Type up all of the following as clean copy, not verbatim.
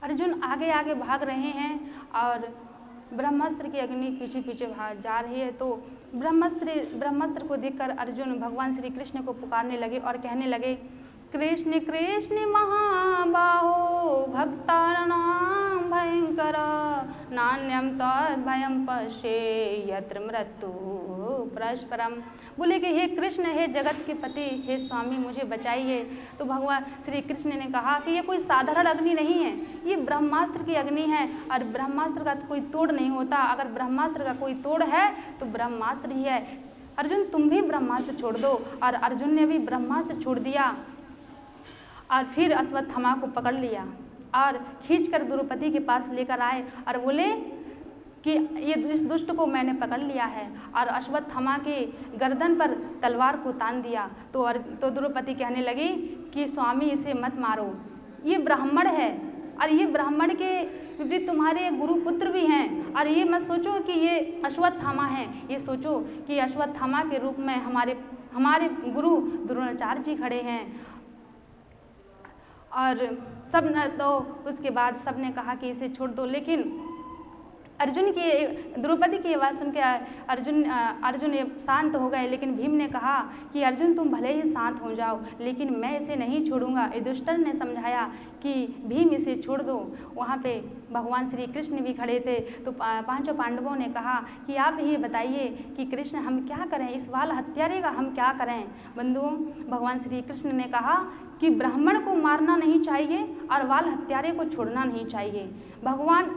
अर्जुन आगे आगे भाग रहे हैं और ब्रह्मास्त्र की अग्नि पीछे पीछे भाग जा रही है। तो ब्रह्मास्त्र को देखकर अर्जुन भगवान श्री कृष्ण को पुकारने लगे और कहने लगे, कृष्ण कृष्ण महाबाहो भक्तानां भयंकर नान्यम तद्भयं पश्ये यत्र मृत्यु परस्परम। बोले कि हे कृष्ण, हे जगत के पति, हे स्वामी, मुझे बचाइए। तो भगवान श्री कृष्ण ने कहा कि ये कोई साधारण अग्नि नहीं है, ये ब्रह्मास्त्र की अग्नि है और ब्रह्मास्त्र का कोई तोड़ नहीं होता। अगर ब्रह्मास्त्र का कोई तोड़ है तो ब्रह्मास्त्र ही है। अर्जुन तुम भी ब्रह्मास्त्र छोड़ दो। और अर्जुन ने भी ब्रह्मास्त्र छोड़ दिया और फिर अश्वत्थामा को पकड़ लिया और खींचकर द्रौपदी के पास लेकर आए और बोले कि ये इस दुष्ट को मैंने पकड़ लिया है। और अश्वत्थामा के गर्दन पर तलवार को तान दिया। तो द्रौपदी कहने लगी कि स्वामी इसे मत मारो, ये ब्राह्मण है और ये ब्राह्मण के विपरीत तुम्हारे गुरुपुत्र भी हैं। और ये मत सोचो कि ये अश्वत्थामा है, ये सोचो कि अश्वत्थामा के रूप में हमारे गुरु द्रोणाचार्य जी खड़े हैं। और सब ने तो उसके बाद सब ने कहा कि इसे छोड़ दो। लेकिन द्रौपदी की आवाज़ सुन के अर्जुन शांत हो गए। लेकिन भीम ने कहा कि अर्जुन तुम भले ही शांत हो जाओ, लेकिन मैं इसे नहीं छोड़ूंगा। युधिष्ठिर ने समझाया कि भीम इसे छोड़ दो। वहाँ पे भगवान श्री कृष्ण भी खड़े थे। तो पांचों पांडवों ने कहा कि आप ये बताइए कि कृष्ण हम क्या करें, इस वाल हत्यारे का हम क्या करें। बंधुओं, भगवान श्री कृष्ण ने कहा कि ब्राह्मण को मारना नहीं चाहिए और वाल हत्यारे को छोड़ना नहीं चाहिए।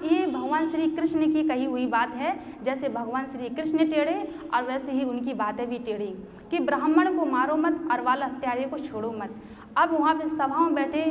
ये भगवान श्री कृष्ण की कही हुई बात है। जैसे भगवान श्री कृष्ण टेढ़े और वैसे ही उनकी बातें भी टेढ़ी कि ब्राह्मण को मारो मत और वाल हत्यारे को छोड़ो मत। अब वहाँ पे सभा में बैठे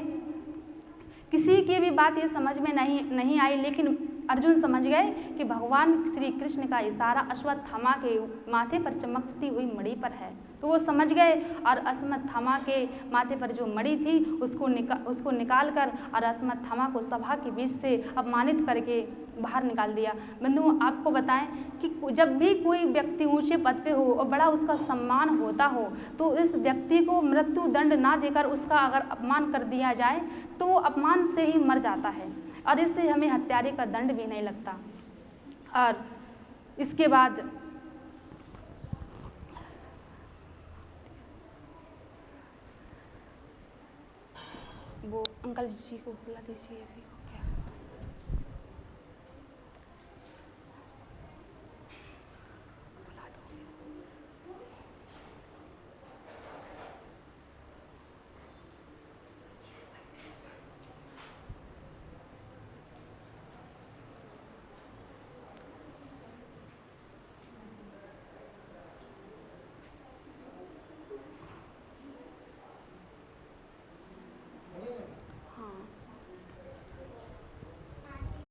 किसी की भी बात ये समझ में नहीं आई। लेकिन अर्जुन समझ गए कि भगवान श्री कृष्ण का इशारा अश्वत्थामा के माथे पर चमकती हुई मणि पर है। तो वो समझ गए और अश्वत्थामा के माथे पर जो मणि थी उसको निकाल कर और अश्वत्थामा को सभा के बीच से अपमानित करके बाहर निकाल दिया। बंधुओं, आपको बताएं कि जब भी कोई व्यक्ति ऊंचे पद पे हो और बड़ा उसका सम्मान होता हो तो इस व्यक्ति को मृत्यु दंड ना देकर उसका अगर अपमान कर दिया जाए तो वो अपमान से ही मर जाता है और इससे हमें हत्यारे का दंड भी नहीं लगता। और इसके बाद वो अंकल जी को बुला दीजिए अभी।